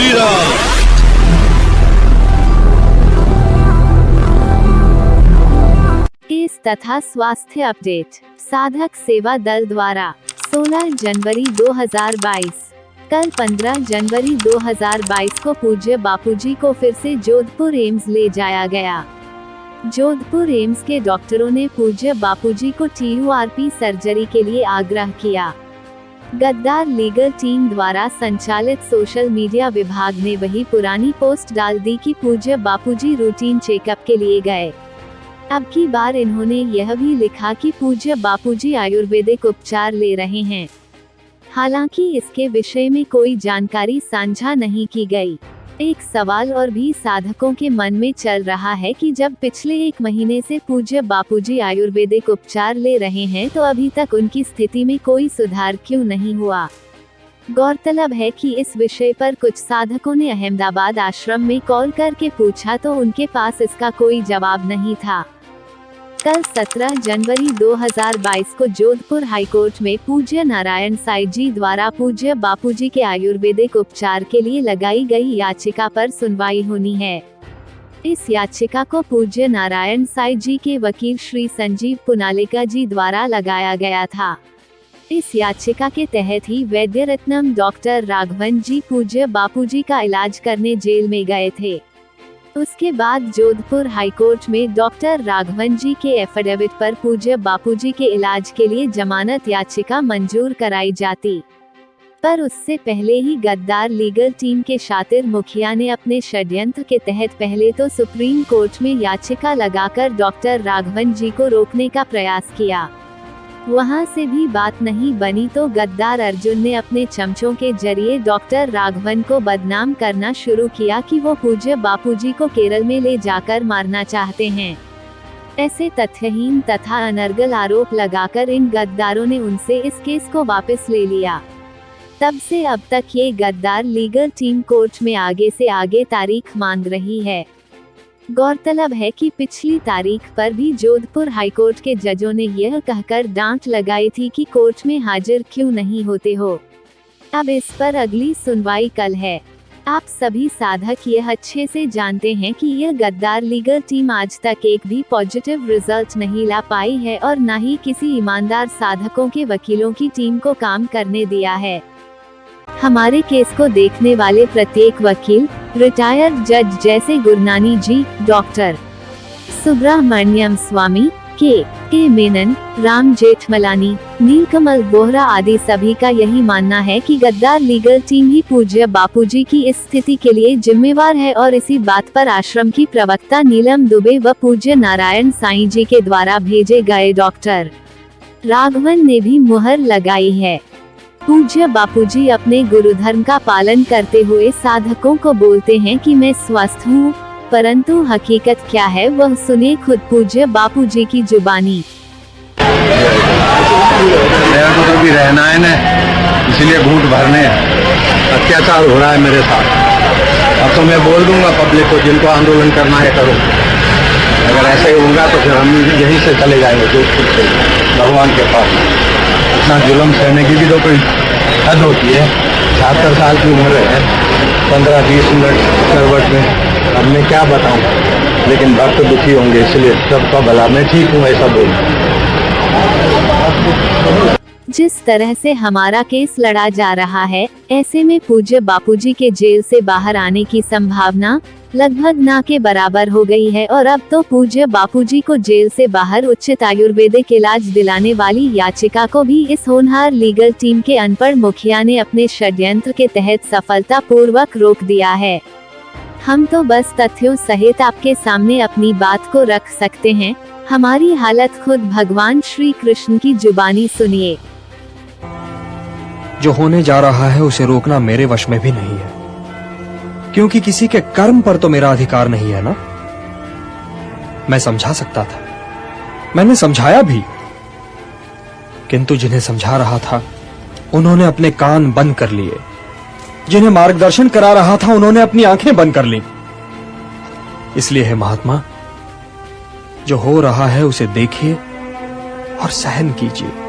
Shri Ram. Case तथा स्वास्थ्य update. साधक सेवा दल द्वारा 16 जनवरी 2022। कल 15 जनवरी 2022 को पूज्य बापूजी को फिर से जोधपुर एम्स ले जाया गया। जोधपुर एम्स के डॉक्टरों ने पूज्य बापूजी को TURP सर्जरी के लिए आग्रह किया। गद्दार लीगल टीम द्वारा संचालित सोशल मीडिया विभाग ने वही पुरानी पोस्ट डाल दी कि पूज्य बापूजी रूटीन चेकअप के लिए गए। अब की बार इन्होंने यह भी लिखा कि पूज्य बापूजी आयुर्वेदिक उपचार ले रहे हैं। हालांकि इसके विषय में कोई जानकारी साझा नहीं की गई। एक सवाल और भी साधकों के मन में चल रहा है कि जब पिछले 1 महीने से पूज्य बापूजी आयुर्वेदिक उपचार ले रहे हैं तो अभी तक उनकी स्थिति में कोई सुधार क्यों नहीं हुआ। गौरतलब है कि इस विषय पर कुछ साधकों ने अहमदाबाद आश्रम में कॉल करके पूछा तो उनके पास इसका कोई जवाब नहीं था। कल 17 जनवरी 2022 को जोधपुर हाईकोर्ट में पूज्य नारायण साईं जी द्वारा पूज्य बापूजी के आयुर्वेदिक उपचार के लिए लगाई गई याचिका पर सुनवाई होनी है। इस याचिका को पूज्य नारायण साईं जी के वकील श्री संजीव पुनालिका जी द्वारा लगाया गया था। इस याचिका के तहत ही वैद्य रत्नम डॉक्टर राघवन जी पूज्य बापूजी का इलाज करने जेल में गए थे। उसके बाद जोधपुर हाईकोर्ट में डॉक्टर राघवन जी के एफिडेविट पर पूज्य बापूजी के इलाज के लिए जमानत याचिका मंजूर कराई जाती, पर उससे पहले ही गद्दार लीगल टीम के शातिर मुखिया ने अपने षड्यंत्र के तहत पहले तो सुप्रीम कोर्ट में याचिका लगाकर डॉक्टर राघवन जी को रोकने का प्रयास किया। वहां से भी बात नहीं बनी तो गद्दार अर्जुन ने अपने चमचों के जरिए डॉक्टर राघवन को बदनाम करना शुरू किया कि वो पूज्य बापूजी को केरल में ले जाकर मारना चाहते हैं। ऐसे तथ्यहीन तथा अनर्गल आरोप लगाकर इन गद्दारों ने उनसे इस केस को वापस ले लिया। तब से अब तक ये गद्दार लीगल टीम कोर्ट में आगे से आगे तारीख मांग रही है। गौरतलब है कि पिछली तारीख पर भी जोधपुर हाईकोर्ट के जजों ने यह कहकर डांट लगाई थी कि कोर्ट में हाजिर क्यों नहीं होते हो। अब इस पर अगली सुनवाई कल है। आप सभी साधक यह अच्छे से जानते हैं कि यह गद्दार लीगल टीम आज तक एक भी पॉजिटिव रिजल्ट नहीं ला पाई है और न ही किसी ईमानदार साधकों के वकीलों की टीम को काम करने दिया है। हमारे केस को देखने वाले प्रत्येक वकील, रिटायर्ड जज जैसे गुरनानी जी, डॉक्टर सुब्रमण्यम स्वामी, के मेनन, राम जेठमलानी, नीलकमल बोहरा आदि सभी का यही मानना है कि गद्दार लीगल टीम ही पूज्य बापूजी की इस स्थिति के लिए जिम्मेवार है और इसी बात पर आश्रम की प्रवक्ता नीलम दुबे व पूज्य नारायण साईं जी के द्वारा भेजे गए डॉक्टर राघवन ने भी मुहर लगाई है। पूज्य बापूजी अपने गुरुधर्म का पालन करते हुए साधकों को बोलते हैं कि मैं स्वस्थ हूँ, परंतु हकीकत क्या है वह सुने खुद पूज्य बापूजी की जुबानी। मेरा तो कभी रहना है न, इसलिए घूंट भरने अत्याचार हो रहा है मेरे साथ। अब तो मैं बोल दूंगा पब्लिक को, जिनको आंदोलन करना है करो। अगर ऐसे ही होगा तो फिर हम यहीं से चले जाएंगे जोधपुर से भगवान के पास। इतना जुल्म सहने की भी तो कोई हद होती है। 76 साल की उम्र है, 15-20 मिनट करवट में, अब मैं क्या बताऊं। लेकिन भक्त दुखी होंगे, इसलिए सबका भला। मैं ठीक हूँ ऐसा बोलूं। जिस तरह से हमारा केस लड़ा जा रहा है, ऐसे में पूज्य बापूजी के जेल से बाहर आने की संभावना लगभग ना के बराबर हो गई है और अब तो पूज्य बापूजी को जेल से बाहर उचित आयुर्वेदिक इलाज दिलाने वाली याचिका को भी इस होनहार लीगल टीम के अनपढ़ मुखिया ने अपने षड्यंत्र के तहत सफलतापूर्वक रोक दिया है। हम तो बस तथ्यों सहित आपके सामने अपनी बात को रख सकते हैं। हमारी हालत खुद भगवान श्री कृष्ण की जुबानी सुनिए। जो होने जा रहा है उसे रोकना मेरे वश में भी नहीं है, क्योंकि किसी के कर्म पर तो मेरा अधिकार नहीं है ना। मैं समझा सकता था, मैंने समझाया भी, किंतु जिन्हें समझा रहा था उन्होंने अपने कान बंद कर लिए, जिन्हें मार्गदर्शन करा रहा था उन्होंने अपनी आंखें बंद कर ली। इसलिए हे महात्मा, जो हो रहा है उसे देखिए और सहन कीजिए।